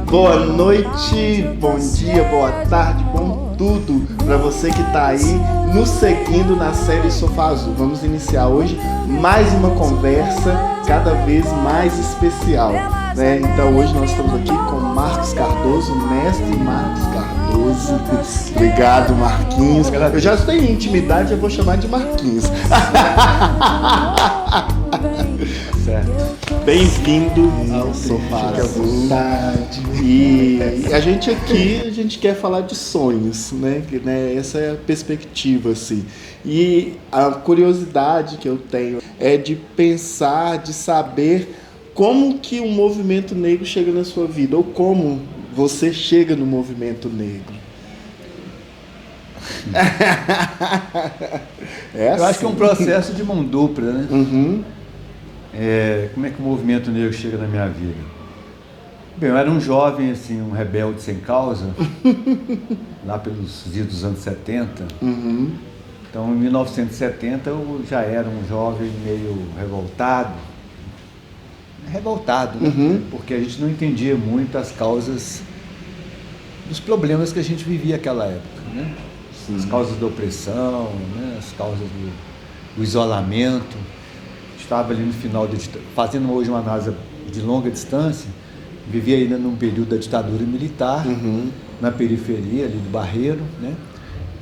Boa noite, bom dia, boa tarde, bom tudo para você que está aí nos seguindo na série Sofá Azul. Vamos iniciar hoje mais uma conversa cada vez mais especial, né? Então hoje nós estamos aqui com Marcos Cardoso, mestre Marcos Cardoso. Obrigado, Marquinhos. Eu já estou em intimidade, eu vou chamar de Marquinhos. Certo. Bem-vindo ao Sofá Azul. E a gente quer falar de sonhos, né? Essa é a perspectiva, assim. E a curiosidade que eu tenho é de pensar, de saber como que o movimento negro chega na sua vida, ou como você chega no movimento negro. Eu acho que é um processo de mão dupla, né? Uhum. Como é que o movimento negro chega na minha vida? Bem, eu era um jovem, assim, um rebelde sem causa, lá pelos dias dos anos 70. Uhum. Então, em 1970, eu já era um jovem meio revoltado, né? Porque a gente não entendia muito as causas dos problemas que a gente vivia naquela época, né? As causas da opressão, né? As causas do isolamento. Estava ali no final, fazendo hoje uma análise de longa distância, vivia ainda num período da ditadura militar, na periferia ali do Barreiro, né?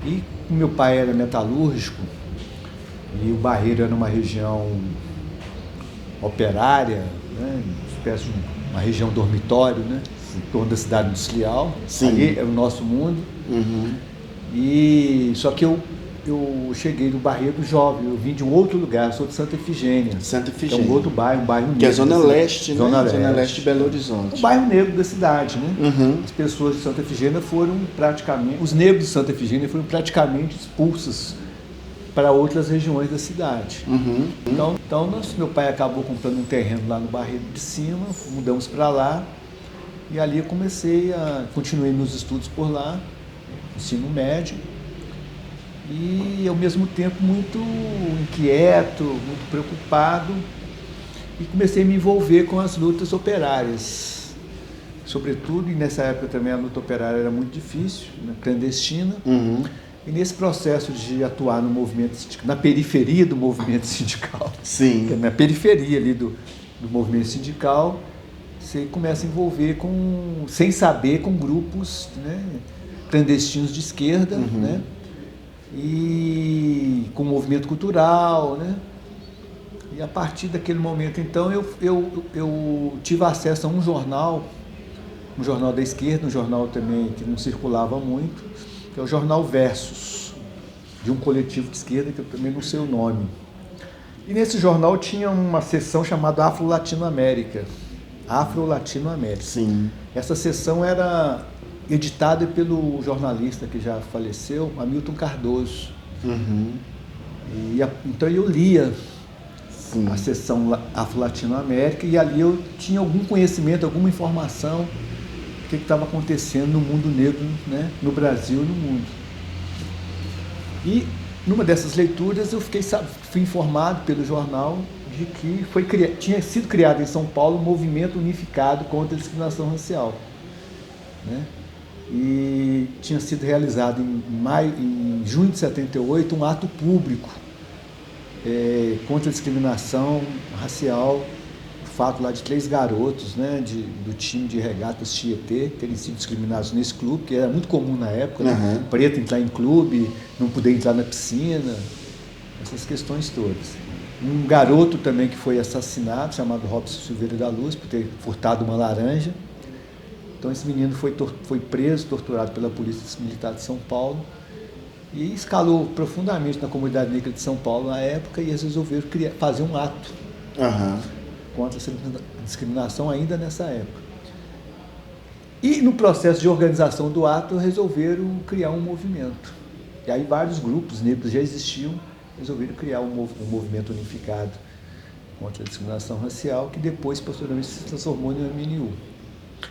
E meu pai era metalúrgico, e o Barreiro era uma região operária, né? Uma espécie de uma região dormitório, né? Em torno da cidade industrial. Sim. Ali é o nosso mundo. E só que eu cheguei do Barreiro jovem, eu vim de um outro lugar, eu sou de Santa Efigênia. Santa Efigênia. Que é um outro bairro, um bairro negro. Que é Zona Leste, né? Zona Leste de Belo Horizonte. Um bairro negro da cidade, né? As pessoas de Santa Efigênia foram praticamente, os negros de Santa Efigênia foram praticamente expulsos para outras regiões da cidade. Então meu pai acabou comprando um terreno lá no Barreiro de Cima, mudamos para lá, e ali eu continuei meus estudos por lá, ensino médio, e ao mesmo tempo muito inquieto, muito preocupado, e comecei a me envolver com as lutas operárias, sobretudo, e nessa época também a luta operária era muito difícil, né, clandestina, e nesse processo de atuar no movimento sindical, na periferia do movimento sindical, na periferia ali do movimento sindical, você começa a envolver sem saber, com grupos, né, clandestinos de esquerda, né, e com o movimento cultural, né? E a partir daquele momento, então, eu tive acesso a um jornal da esquerda, um jornal também que não circulava muito, que é o jornal Versus, de um coletivo de esquerda, que eu também não sei o nome. E nesse jornal tinha uma seção chamada Afro-Latino-América. Sim. Essa seção era editada pelo jornalista que já faleceu, Hamilton Cardoso. Então eu lia a seção Afro-Latino-América, e ali eu tinha algum conhecimento, alguma informação do que estava acontecendo no mundo negro, né, no Brasil e no mundo. E numa dessas leituras eu fui informado pelo jornal de que tinha sido criado em São Paulo um movimento unificado contra a discriminação racial, né? E tinha sido realizado em junho de 78 um ato público contra a discriminação racial, o fato lá de 3 garotos, né, do time de regatas Tietê terem sido discriminados nesse clube, que era muito comum na época, né? Preto entrar em clube, não poder entrar na piscina, essas questões todas. Um garoto também que foi assassinado, chamado Robson Silveira da Luz, por ter furtado uma laranja. Então esse menino foi preso, torturado pela Polícia Militar de São Paulo, e escalou profundamente na comunidade negra de São Paulo na época, e eles resolveram fazer um ato contra essa discriminação ainda nessa época. E no processo de organização do ato resolveram criar um movimento. E aí vários grupos negros já existiam, resolveram criar um movimento unificado contra a discriminação racial, que depois, posteriormente, se transformou no MNU.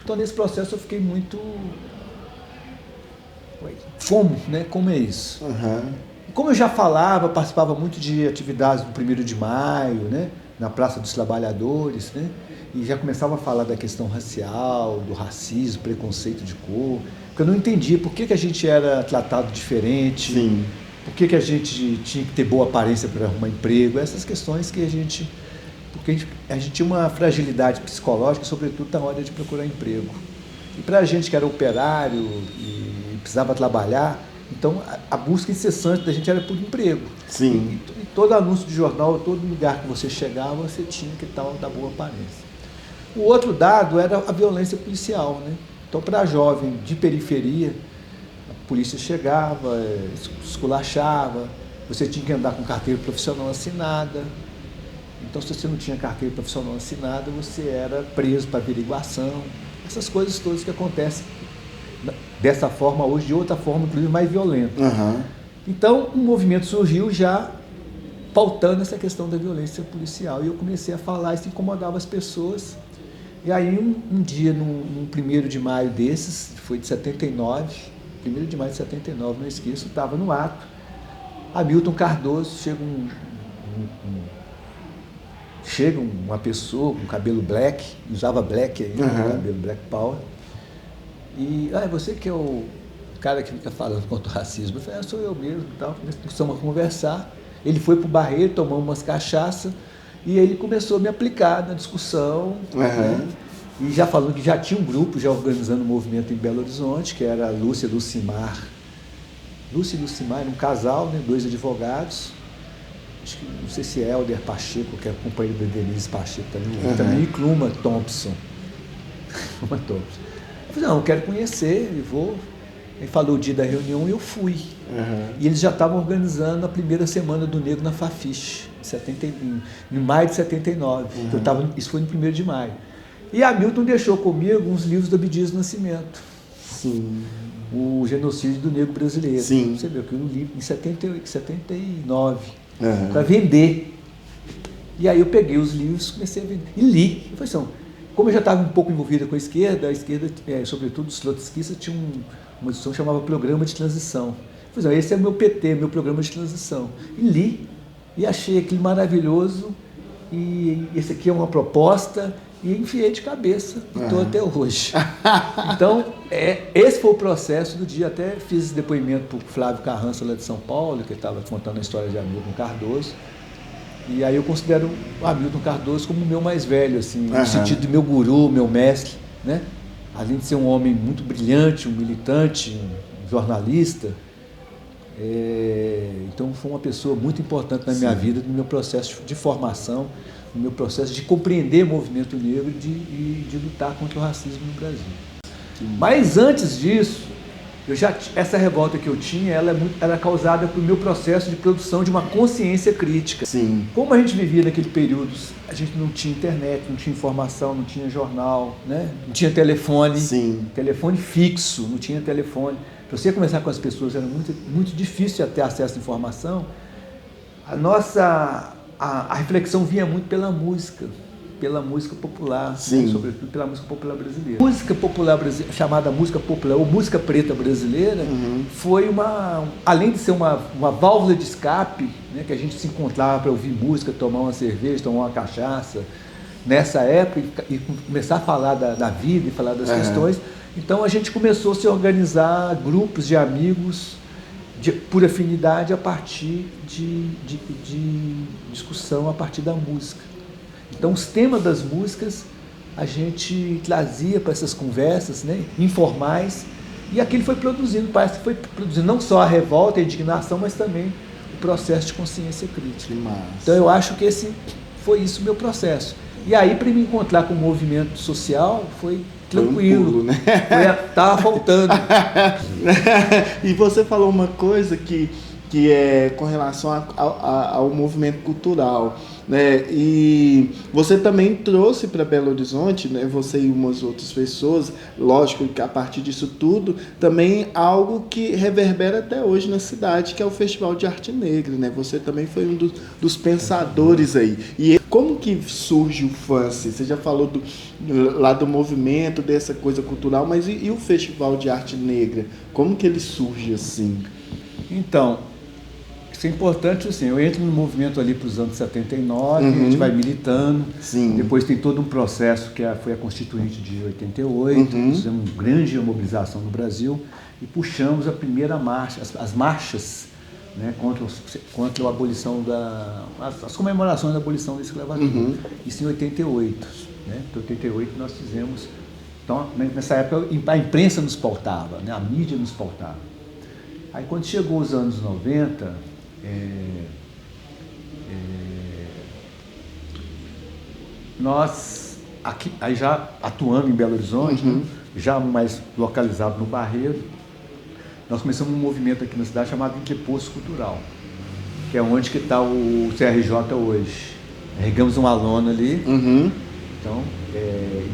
Então, nesse processo, eu fiquei muito... Como é isso? Como eu já falava, participava muito de atividades do 1º de maio, né? na Praça dos Trabalhadores, né? E já começava a falar da questão racial, do racismo, preconceito de cor, porque eu não entendia por que a gente era tratado diferente, Sim. por que a gente tinha que ter boa aparência para arrumar emprego, essas questões que a gente... Porque a gente tinha uma fragilidade psicológica, sobretudo na hora de procurar emprego. E para a gente que era operário e precisava trabalhar, então a busca incessante da gente era por emprego. Sim. E todo anúncio de jornal, todo lugar que você chegava, você tinha que estar da boa aparência. O outro dado era a violência policial, né? Então, para jovem de periferia, a polícia chegava, esculachava, você tinha que andar com carteira profissional assinada. Então, se você não tinha carteira profissional assinada, você era preso para averiguação. Essas coisas todas que acontecem dessa forma hoje, de outra forma, inclusive mais violenta. Uhum. Então, um movimento surgiu já pautando essa questão da violência policial. E eu comecei a falar, isso incomodava as pessoas. E aí, um dia, num 1º de maio desses, foi de 79, 1º de maio de 79, não esqueço, estava no ato, Hamilton Cardoso, chega uma pessoa com cabelo black, usava black aí, cabelo black power, e, você que é o cara que fica falando contra o racismo? Eu falei, sou eu mesmo e tal, começamos a conversar, ele foi pro barreiro, tomamos umas cachaças, e ele começou a me aplicar na discussão, né? E já falando que já tinha um grupo já organizando um movimento em Belo Horizonte, que era a Lúcia e Lucimar. Lúcia e Lucimar era um casal, né? 2 advogados, acho que não sei se é Helder Pacheco, que é companheiro da Denise Pacheco também, e Cluma Thompson. Cluma Thompson. Eu falei, não, eu quero conhecer, e vou. Ele falou o dia da reunião e eu fui. E eles já estavam organizando a primeira semana do Negro na Fafiche, em maio de 79. Então, isso foi no 1º de maio. E Hamilton deixou comigo uns livros do Abdias Nascimento. Sim. O Genocídio do Negro Brasileiro. Sim. Você viu que eu li em 79, para vender. E aí eu peguei os livros, comecei a vender. E li. Eu falei assim, como eu já estava um pouco envolvida com a esquerda, sobretudo os trotskistas, tinha uma edição que chamava Programa de Transição. Eu falei, esse é o meu PT, meu Programa de Transição. E li, e achei aquilo maravilhoso, e esse aqui é uma proposta, e enfiei de cabeça, e estou até hoje. Então, esse foi o processo do dia. Até fiz esse depoimento para o Flávio Carrança, lá de São Paulo, que estava contando a história de Hamilton Cardoso. E aí eu considero o Hamilton Cardoso como o meu mais velho, assim, no sentido de meu guru, meu mestre, né? Além de ser um homem muito brilhante, um militante, um jornalista, então foi uma pessoa muito importante na minha vida, no meu processo de formação, no meu processo de compreender o movimento negro e de lutar contra o racismo no Brasil. Mas antes disso, essa revolta que eu tinha, ela era causada pelo meu processo de produção de uma consciência crítica. Sim. Como a gente vivia naquele período, a gente não tinha internet, não tinha informação, não tinha jornal, né? Não tinha telefone, telefone fixo, não tinha telefone. Para você conversar com as pessoas era muito, muito difícil ter acesso à informação. A reflexão vinha muito pela música popular, né? Sobretudo pela música popular brasileira. A música popular brasileira, chamada música popular ou música preta brasileira, foi além de ser uma válvula de escape, né? Que a gente se encontrava para ouvir música, tomar uma cerveja, tomar uma cachaça, nessa época, e começar a falar da vida e falar das questões. Então a gente começou a se organizar grupos de amigos por afinidade a partir de discussão, a partir da música. Então, os temas das músicas a gente trazia para essas conversas, né, informais, e aquilo foi produzindo, parece que foi produzindo não só a revolta, a indignação, mas também o processo de consciência crítica. Então, eu acho que foi isso o meu processo. E aí, para me encontrar com o movimento social, foi tranquilo, pulo, né? Estava faltando. E você falou uma coisa que é com relação ao movimento cultural, né? E você também trouxe para Belo Horizonte, né? Você e umas outras pessoas, lógico que a partir disso tudo, também algo que reverbera até hoje na cidade, que é o Festival de Arte Negra, né? Você também foi um dos pensadores aí. E como que surge o FANCE? Você já falou lá do movimento, dessa coisa cultural, mas e o Festival de Arte Negra? Como que ele surge assim? Então, Isso é importante, assim, eu entro no movimento ali para os anos 79, a gente vai militando, Sim. Depois tem todo um processo que foi a Constituinte de 88, fizemos uma grande mobilização no Brasil e puxamos a primeira marcha, as marchas, né, contra a abolição as comemorações da abolição da escravatura. Isso em 88, né? Em 88 nós fizemos, então nessa época a imprensa nos pautava, né, a mídia nos pautava. Aí quando chegou os anos 90, nós, aqui, aí já atuando em Belo Horizonte, né, já mais localizado no Barreiro, nós começamos um movimento aqui na cidade chamado Entreposto Cultural, que é onde que está o CRJ hoje. Regamos uma lona ali.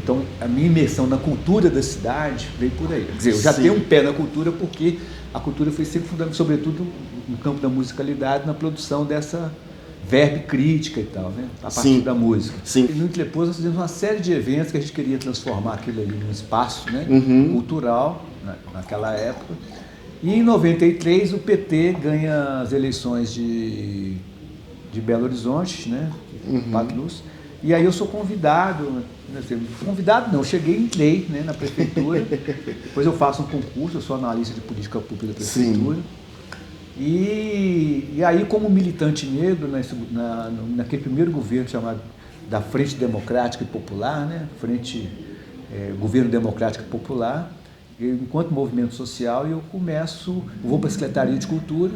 Então, a minha imersão na cultura da cidade veio por aí. Quer dizer, eu já tenho um pé na cultura porque a cultura foi sempre fundamental, sobretudo no campo da musicalidade, na produção dessa verbe crítica e tal, né? A partir da música. Sim. E no Entreposto nós fizemos uma série de eventos que a gente queria transformar aquilo ali num espaço, né, cultural, naquela época. E em 93 o PT ganha as eleições de Belo Horizonte, né, Patlus, e aí eu sou convidado, eu cheguei e entrei, né, na prefeitura, depois eu faço um concurso, eu sou analista de política pública da prefeitura, e aí como militante negro, naquele primeiro governo chamado da Frente Democrática e Popular, né, Governo Democrático e Popular, enquanto movimento social, eu vou para a Secretaria de Cultura,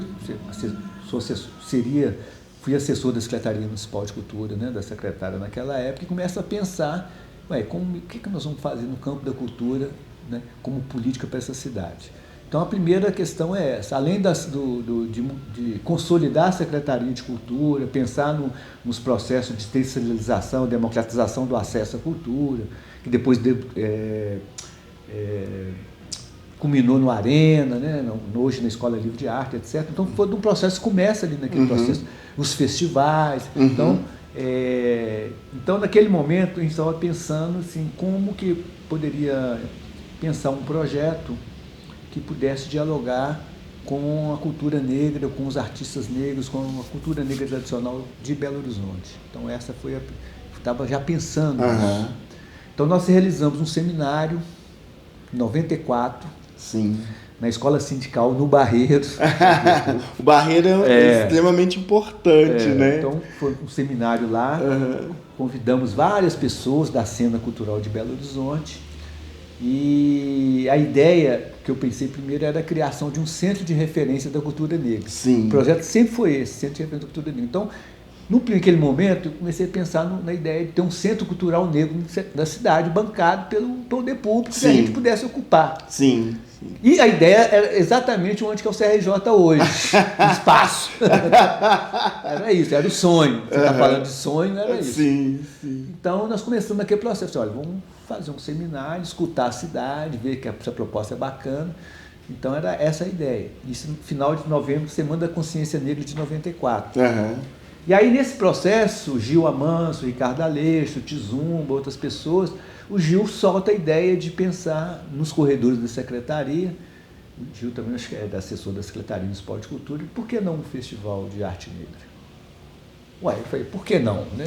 fui assessor da Secretaria Municipal de Cultura, né, da secretária naquela época, e começo a pensar, o que nós vamos fazer no campo da cultura, né, como política para essa cidade. Então a primeira questão é essa, além de consolidar a Secretaria de Cultura, pensar nos processos de descentralização, democratização do acesso à cultura, que depois culminou no Arena, né? Hoje na Escola Livre de Arte, etc. Então foi um processo que começa ali naquele processo, os festivais. Então naquele momento a gente estava pensando assim, como que poderia pensar um projeto que pudesse dialogar com a cultura negra, com os artistas negros, com a cultura negra tradicional de Belo Horizonte. Então essa foi estava já pensando nisso. Então nós realizamos um seminário em 94, na Escola Sindical no Barreiro. O Barreiro é extremamente importante, né? Então foi um seminário lá, convidamos várias pessoas da cena cultural de Belo Horizonte, e a ideia que eu pensei primeiro era a criação de um centro de referência da cultura negra. O projeto sempre foi esse, centro de referência da cultura negra. Então, naquele momento, eu comecei a pensar na ideia de ter um centro cultural negro da cidade, bancado pelo poder público, que a gente pudesse ocupar. E a ideia era exatamente onde que é o CRJ hoje, o espaço. Era isso, era o sonho. Você está falando de sonho, era isso. Então, nós começamos aquele processo. Olha, vamos fazer um seminário, escutar a cidade, ver que essa proposta é bacana. Então, era essa a ideia. Isso no final de novembro, Semana da Consciência Negra de 94. E aí, nesse processo, Gil Amanso, Ricardo Aleixo, Tizumba, outras pessoas, o Gil solta a ideia de pensar nos corredores da secretaria. O Gil também acho que é assessor da Secretaria Municipal de Cultura. E por que não um festival de arte negra? Eu falei, por que não? Né?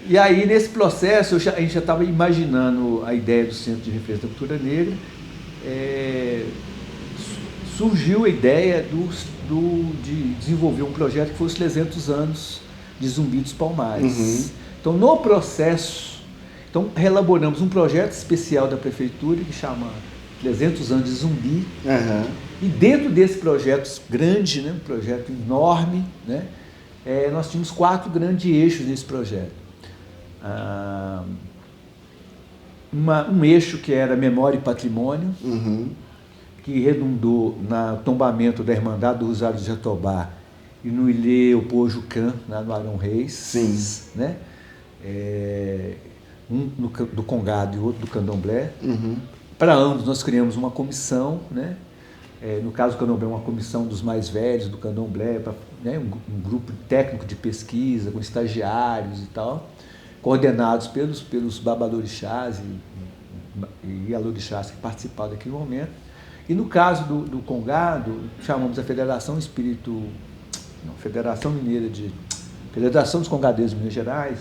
E aí, nesse processo, a gente já estava imaginando a ideia do Centro de Referência da Cultura Negra. Surgiu a ideia de desenvolver um projeto que foi os 300 anos de Zumbi dos Palmares. Então, no processo, reelaboramos um projeto especial da prefeitura que chama 300 anos de Zumbi. E dentro desse projeto grande, né, um projeto enorme, né, nós tínhamos 4 grandes eixos nesse projeto. Um eixo que era memória e patrimônio, que redundou no tombamento da Irmandade do Rosário de Jatobá e no Ilê Opojucã, no Arão Reis, né? Um do Congado e outro do Candomblé. Para ambos nós criamos uma comissão, né? No caso do Candomblé, uma comissão dos mais velhos do Candomblé, né? um grupo técnico de pesquisa, com estagiários e tal, coordenados pelos babadorixás e alorixás que participaram daquele momento. E no caso do Congado, chamamos a Federação Espírito Federação dos Congradeiros de Minas Gerais,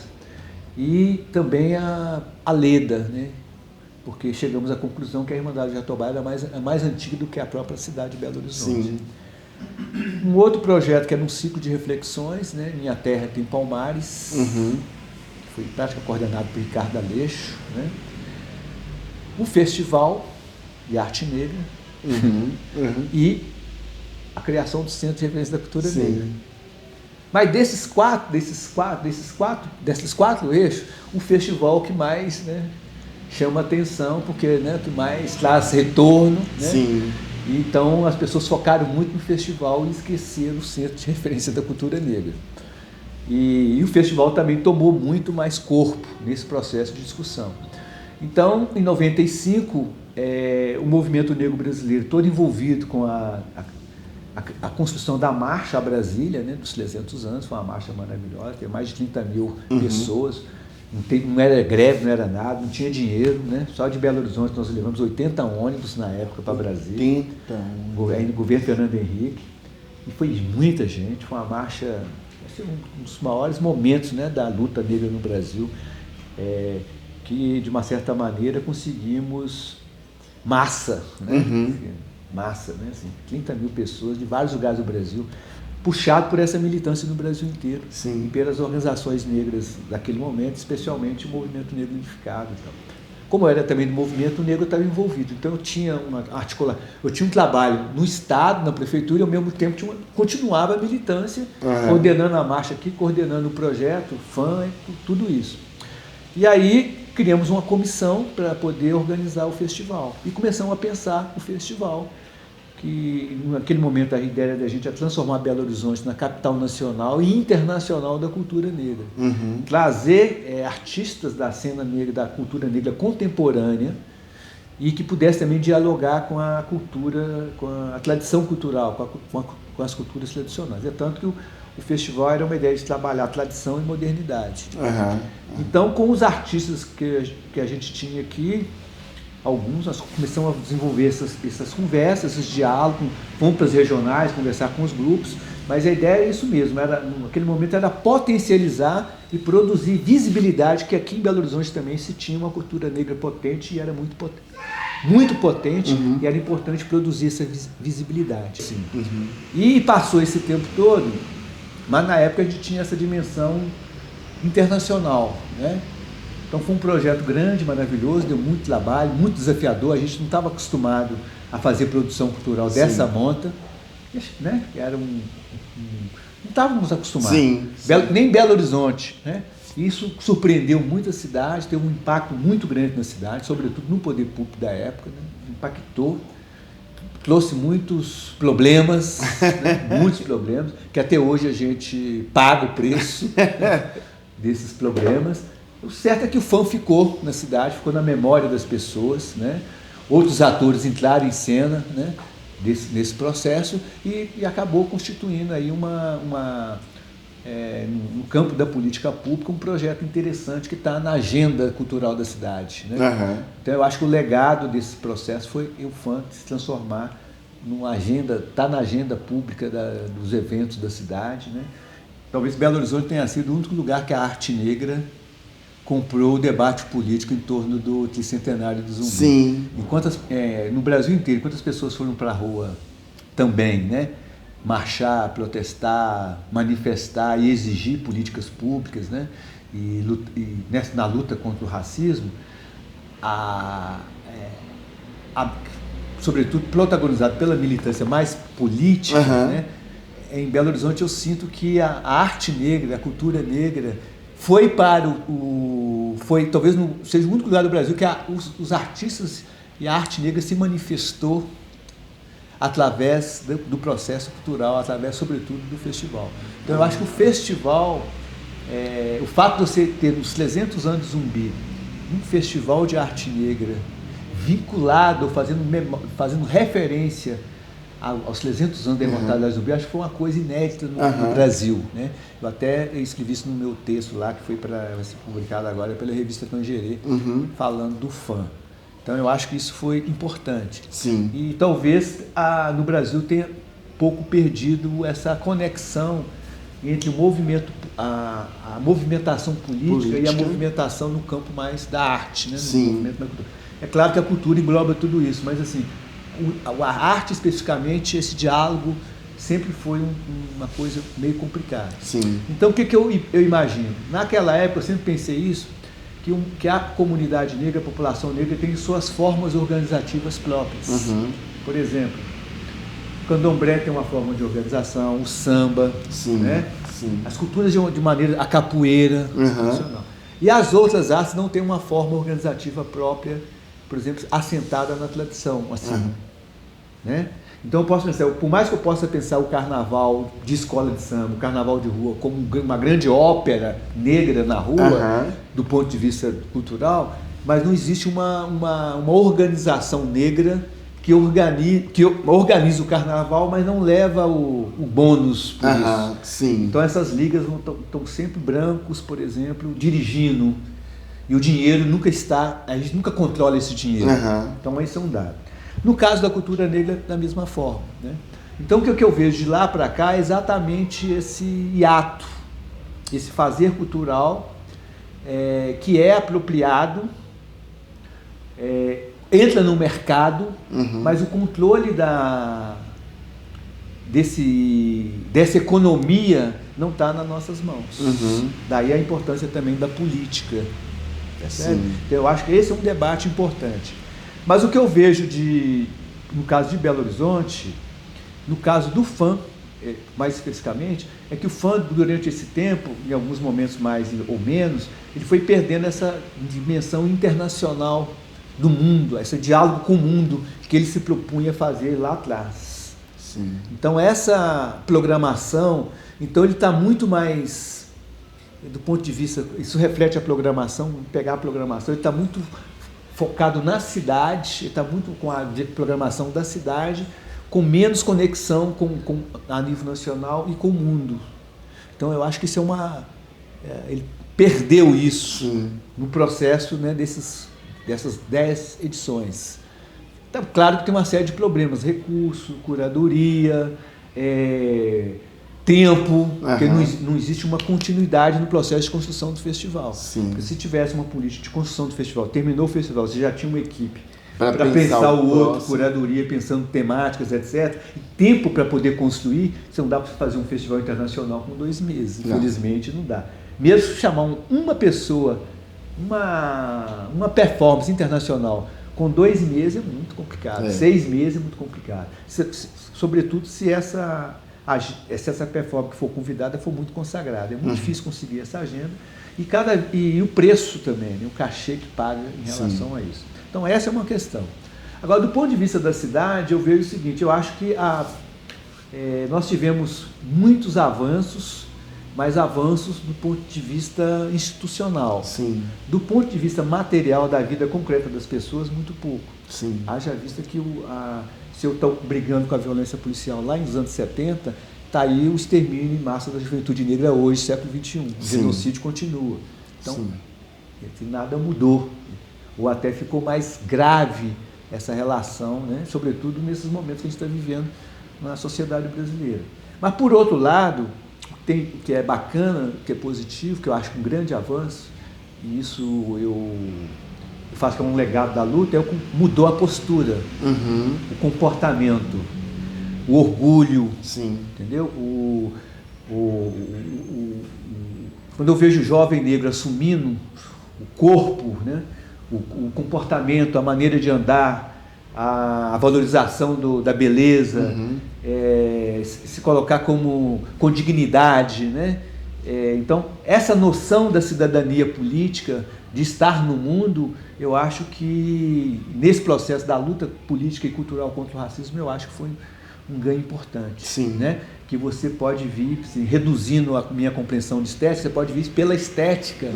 e também a Leda, né? Porque chegamos à conclusão que a Irmandade de Jatobá era mais antiga do que a própria cidade de Belo Horizonte. Sim. Um outro projeto que era um ciclo de reflexões, né? Minha Terra tem Palmares, que foi prática coordenado por Ricardo Aleixo, né? Um festival de arte negra e a criação do Centro de Referência da Cultura Negra. Mas desses quatro eixos, um festival que mais, né, chama atenção, porque, né, que mais traz retorno, né? Sim. Então as pessoas focaram muito no festival e esqueceram o Centro de Referência da Cultura Negra. E o festival também tomou muito mais corpo nesse processo de discussão. Então, em 95, o movimento negro brasileiro, todo envolvido com a construção da Marcha a Brasília, né, dos 300 anos, foi uma marcha maravilhosa, tem mais de 30 mil pessoas, não era greve, não era nada, não tinha dinheiro, né? Só de Belo Horizonte nós levamos 80 ônibus na época para Brasília, no governo Fernando Henrique, e foi muita gente, foi uma marcha, um dos maiores momentos, né, da luta negra no Brasil, que de uma certa maneira conseguimos massa, né? Massa, né? Assim, 30 mil pessoas de vários lugares do Brasil, puxado por essa militância no Brasil inteiro, e pelas organizações negras daquele momento, especialmente o Movimento Negro Unificado. Então, como eu era também do movimento, o negro estava envolvido. Então eu tinha um trabalho no Estado, na Prefeitura, e ao mesmo tempo continuava a militância, coordenando a marcha aqui, coordenando o projeto, FAM, tudo isso. E aí criamos uma comissão para poder organizar o festival. E começamos a pensar o festival, que naquele momento a ideia da gente é transformar Belo Horizonte na capital nacional e internacional da cultura negra. Trazer artistas da cena negra, da cultura negra contemporânea, e que pudesse também dialogar com a cultura, com a tradição cultural, com as culturas tradicionais. É tanto que o festival era uma ideia de trabalhar tradição e modernidade. Então, com os artistas que a gente tinha aqui, alguns, nós começamos a desenvolver essas conversas, esses diálogos, fomos para as regionais, conversar com os grupos, mas a ideia é isso mesmo, naquele momento era potencializar e produzir visibilidade, que aqui em Belo Horizonte também se tinha uma cultura negra potente e era muito potente, e era importante produzir essa visibilidade. E passou esse tempo todo, mas na época a gente tinha essa dimensão internacional, né? Então foi um projeto grande, maravilhoso, deu muito trabalho, muito desafiador, a gente não estava acostumado a fazer produção cultural dessa monta, né? Não estávamos acostumados, nem Belo Horizonte, né? Isso surpreendeu muito a cidade, teve um impacto muito grande na cidade, sobretudo no poder público da época, né? Impactou, trouxe muitos problemas, né? Muitos problemas, que até hoje a gente paga o preço desses problemas. O certo é que o FAM ficou na cidade, ficou na memória das pessoas, né? Outros atores entraram em cena, né? Nesse processo e acabou constituindo aí no campo da política pública um projeto interessante que está na agenda cultural da cidade, né? Então eu acho que o legado desse processo foi o FAM se transformar está na agenda pública dos eventos da cidade, né? Talvez Belo Horizonte tenha sido o único lugar que a arte negra comprou o debate político em torno do tricentenário do Zumbi. No Brasil inteiro, quantas pessoas foram para a rua também, né? Marchar, protestar, manifestar e exigir políticas públicas, né? Na luta contra o racismo, sobretudo protagonizado pela militância mais política, né? Em Belo Horizonte eu sinto que a arte negra, a cultura negra foi talvez seja o único lugar do Brasil que os artistas e a arte negra se manifestou através do processo cultural, através sobretudo do festival. Então eu acho que o festival, o fato de você ter nos 300 anos de Zumbi um festival de arte negra vinculado, fazendo referência aos 300 anos da imortalidade do Zumbi, acho que foi uma coisa inédita no Brasil, né? Eu até escrevi isso no meu texto lá, que vai ser publicado agora pela revista Tangerê, falando do FAM. Então eu acho que isso foi importante. E talvez no Brasil tenha pouco perdido essa conexão entre o movimento, a movimentação política e a movimentação no campo mais da arte, né? No movimento da cultura. É claro que a cultura engloba tudo isso, mas assim, a arte especificamente, esse diálogo sempre foi uma coisa meio complicada. Sim. Então o que eu imagino? Naquela época eu sempre pensei isso, que a comunidade negra, a população negra tem suas formas organizativas próprias. Uhum. Por exemplo, o candomblé tem uma forma de organização, o samba, né? Sim. As culturas de maneira, a capoeira, tradicional. E as outras artes não têm uma forma organizativa própria, por exemplo, assentada na tradição, assim, né? Então eu posso pensar, por mais que eu possa pensar o carnaval de escola de samba, o carnaval de rua, como uma grande ópera negra na rua, do ponto de vista cultural, mas não existe uma organização negra que organiza o carnaval, mas não leva o bônus por isso. Sim. Então essas ligas estão sempre brancos, por exemplo, dirigindo, e o dinheiro nunca está, a gente nunca controla esse dinheiro. Então esse é um dado. No caso da cultura negra, da mesma forma, né? Então, o que eu vejo de lá para cá é exatamente esse hiato, esse fazer cultural que é apropriado, entra no mercado, mas o controle dessa economia não está nas nossas mãos. Daí a importância também da política. Então, eu acho que esse é um debate importante. Mas o que eu vejo no caso de Belo Horizonte, no caso do fã, mais especificamente, é que o fã, durante esse tempo, em alguns momentos mais ou menos, ele foi perdendo essa dimensão internacional do mundo, esse diálogo com o mundo que ele se propunha fazer lá atrás. Então essa programação, então ele está muito mais, do ponto de vista, isso reflete a programação, pegar a programação, ele está muito focado na cidade, está muito com a programação da cidade, com menos conexão a nível nacional e com o mundo. Então eu acho que isso ele perdeu isso no processo, né, dessas 10 edições. Então, claro que tem uma série de problemas, recurso, curadoria, tempo, porque não existe uma continuidade no processo de construção do festival. Porque se tivesse uma política de construção do festival, terminou o festival, você já tinha uma equipe para pensar o outro, curadoria, pensando temáticas, etc. E tempo para poder construir, você não dá para fazer um festival internacional com 2 meses, infelizmente não dá. Mesmo chamar uma pessoa, uma performance internacional com 2 meses é muito complicado, 6 meses é muito complicado. Sobretudo se essa performance que for convidada for muito consagrada. É muito difícil conseguir essa agenda. E o preço também, né? O cachê que paga em relação a isso. Então essa é uma questão. Agora, do ponto de vista da cidade, eu vejo o seguinte, eu acho que nós tivemos muitos avanços, mas avanços do ponto de vista institucional. Do ponto de vista material da vida concreta das pessoas, muito pouco. Haja vista que se eu estou brigando com a violência policial lá nos anos 70, está aí o extermínio em massa da juventude negra hoje, século XXI. O genocídio continua. Então, nada mudou. Ou até ficou mais grave essa relação, né? Sobretudo nesses momentos que a gente está vivendo na sociedade brasileira. Mas, por outro lado, que é bacana, que é positivo, que eu acho um grande avanço, e isso eu faço que é um legado da luta, mudou a postura, o comportamento, o orgulho, entendeu? Quando eu vejo o jovem negro assumindo o corpo, né? O comportamento, a maneira de andar, a valorização da beleza, se colocar com dignidade, né? Então, essa noção da cidadania política, de estar no mundo, eu acho que nesse processo da luta política e cultural contra o racismo, eu acho que foi um ganho importante. Né? Que você pode vir, assim, reduzindo a minha compreensão de estética, você pode vir pela estética.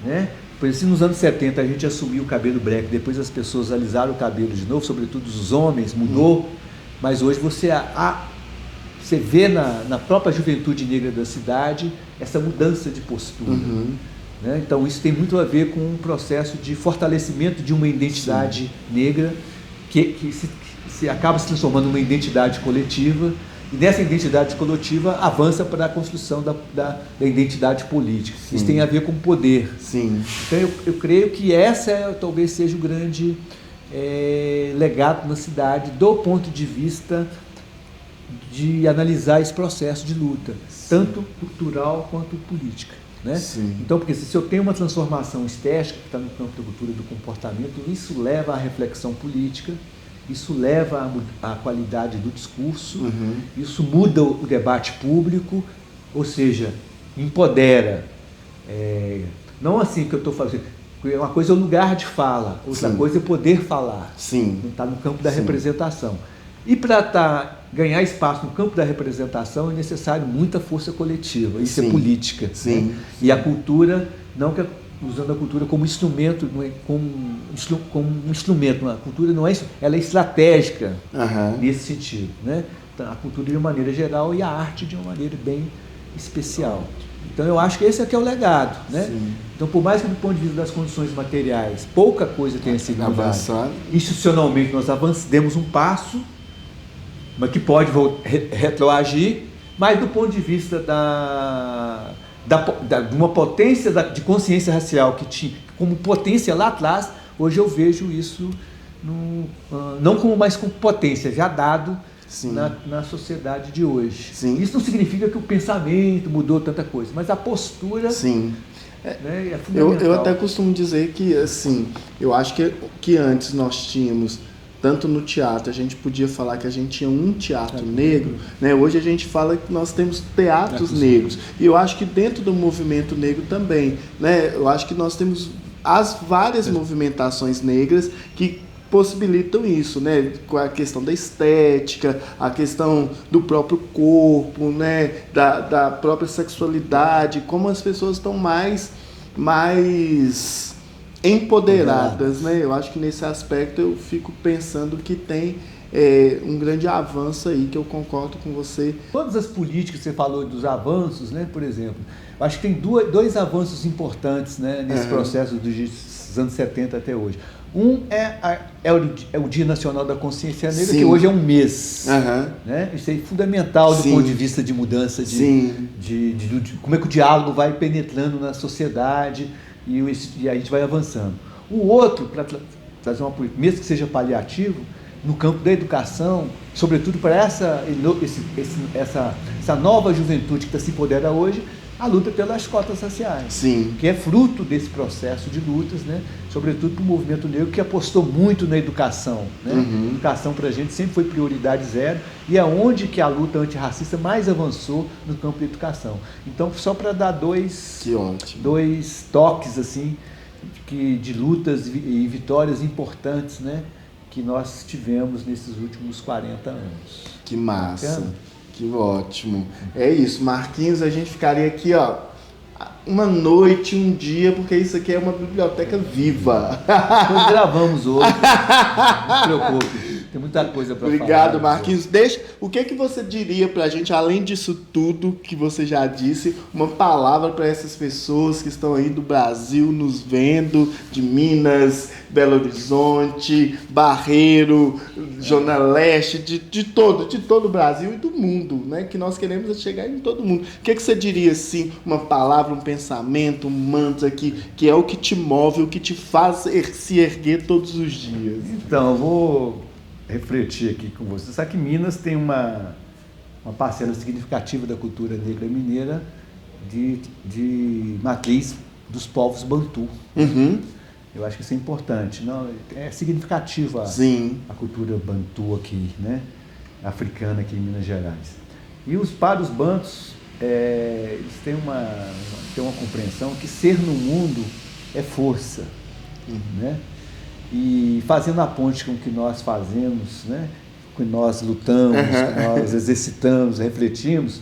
Né? Por exemplo, se nos anos 70 a gente assumiu o cabelo black, depois as pessoas alisaram o cabelo de novo, sobretudo os homens, mudou, mas hoje você vê na própria juventude negra da cidade essa mudança de postura. Né? Então isso tem muito a ver com um processo de fortalecimento de uma identidade negra que se acaba se transformando numa identidade coletiva E dessa identidade coletiva avança para a construção da identidade política. Sim. Isso tem a ver com poder. Sim. Então eu creio que essa talvez seja o grande legado na cidade, do ponto de vista de analisar esse processo de luta, sim, tanto cultural quanto política. Né? Então, porque se eu tenho uma transformação estética que está no campo da cultura e do comportamento, isso leva à reflexão política, isso leva à qualidade do discurso, isso muda o debate público, ou seja, empodera. Não assim que eu estou fazendo. Uma coisa é o lugar de fala, outra coisa é poder falar. Está no campo da representação. E para ganhar espaço no campo da representação é necessário muita força coletiva, isso é política. Né? E a cultura, não que usando a cultura como instrumento, como um instrumento, a cultura não é isso, ela é estratégica nesse sentido. Né? Então, a cultura de uma maneira geral e a arte de uma maneira bem especial. Então eu acho que esse aqui é o legado. Né? Então, por mais que do ponto de vista das condições materiais pouca coisa tenha sido mudada, institucionalmente nós demos um passo, mas que pode retroagir, mas do ponto de vista de uma potência de consciência racial que tinha como potência lá atrás, hoje eu vejo isso não como mais como potência, já dado na sociedade de hoje. Isso não significa que o pensamento mudou tanta coisa, mas a postura né, é fundamental. Eu até costumo dizer que, assim, eu acho que antes nós tínhamos, tanto no teatro, a gente podia falar que a gente tinha um teatro negro, né? Hoje a gente fala que nós temos teatros negros. E eu acho que dentro do movimento negro também, né? Eu acho que nós temos as várias movimentações negras que possibilitam isso, né? Com a questão da estética, a questão do próprio corpo, né? Da própria sexualidade, como as pessoas estão mais empoderadas, né? Eu acho que nesse aspecto eu fico pensando que tem um grande avanço aí, que eu concordo com você. Todas as políticas que você falou dos avanços, né? Por exemplo, eu acho que tem dois avanços importantes, né? Nesse processo dos anos 70 até hoje. Um é o Dia Nacional da Consciência Negra, que hoje é um mês. Né? Isso é fundamental do ponto de vista de mudança, de como é que o diálogo vai penetrando na sociedade e a gente vai avançando. O outro, para trazer uma política, mesmo que seja paliativo, no campo da educação, sobretudo para essa nova juventude que se empodera hoje, a luta pelas cotas raciais, que é fruto desse processo de lutas, né? Sobretudo para o movimento negro, que apostou muito na educação. Né? Educação para a gente sempre foi prioridade zero, e é onde que a luta antirracista mais avançou no campo da educação. Então, só para dar dois toques assim, de lutas e vitórias importantes, né? Que nós tivemos nesses últimos 40 anos. Que massa! Bacana? Que ótimo. É isso, Marquinhos, a gente ficaria aqui, ó, uma noite, um dia, porque isso aqui é uma biblioteca viva. Nós gravamos hoje. Não se preocupe. Tem muita coisa para falar. Obrigado, Marquinhos. O que você diria para a gente, além disso tudo que você já disse, uma palavra para essas pessoas que estão aí do Brasil nos vendo, de Minas, Belo Horizonte, Barreiro, Zona Leste, de todo o Brasil e do mundo, né? Que nós queremos chegar em todo mundo. O que você diria, assim, uma palavra, um pensamento, um mantra que é o que te move, o que te faz se erguer todos os dias? Então, eu vou refletir aqui com você. Sabe que Minas tem uma parcela significativa da cultura negra mineira de matriz dos povos Bantu. Eu acho que isso é importante. Não, é significativa a cultura Bantu aqui, né? Africana aqui em Minas Gerais. E para os Bantus, eles têm uma compreensão que ser no mundo é força, né? E fazendo a ponte com o que nós fazemos, né? Com que nós lutamos, que nós exercitamos, refletimos,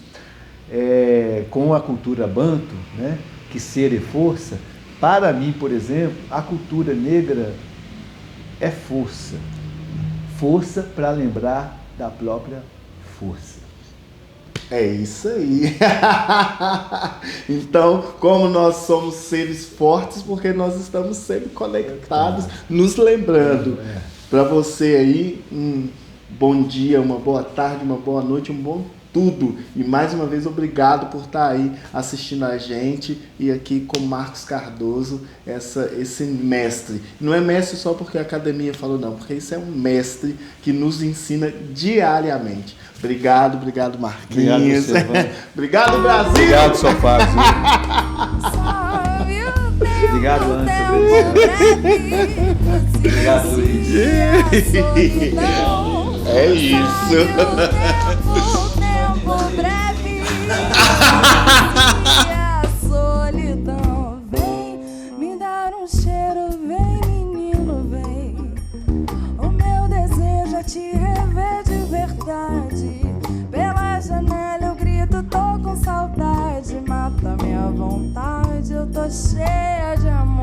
com a cultura banto, né? Que ser é força. Para mim, por exemplo, a cultura negra é força. Força para lembrar da própria força. É isso aí. Então, como nós somos seres fortes, porque nós estamos sempre conectados, nos lembrando. Para você aí, um bom dia, uma boa tarde, uma boa noite, um bom tudo. E mais uma vez, obrigado por estar aí assistindo a gente e aqui com Marcos Cardoso, esse mestre. Não é mestre só porque a academia falou, não, porque isso é um mestre que nos ensina diariamente. Obrigado, Marquinhos. Obrigado, Brasil. Obrigado, Sofá Azul. Obrigado, Ana. Obrigado, Luiz. É isso. Tempo breve. A solidão vem me dar um cheiro, vem, menino, vem. O meu desejo é te rever de verdade. Pela janela eu grito, tô com saudade. Mata minha vontade, eu tô cheia de amor.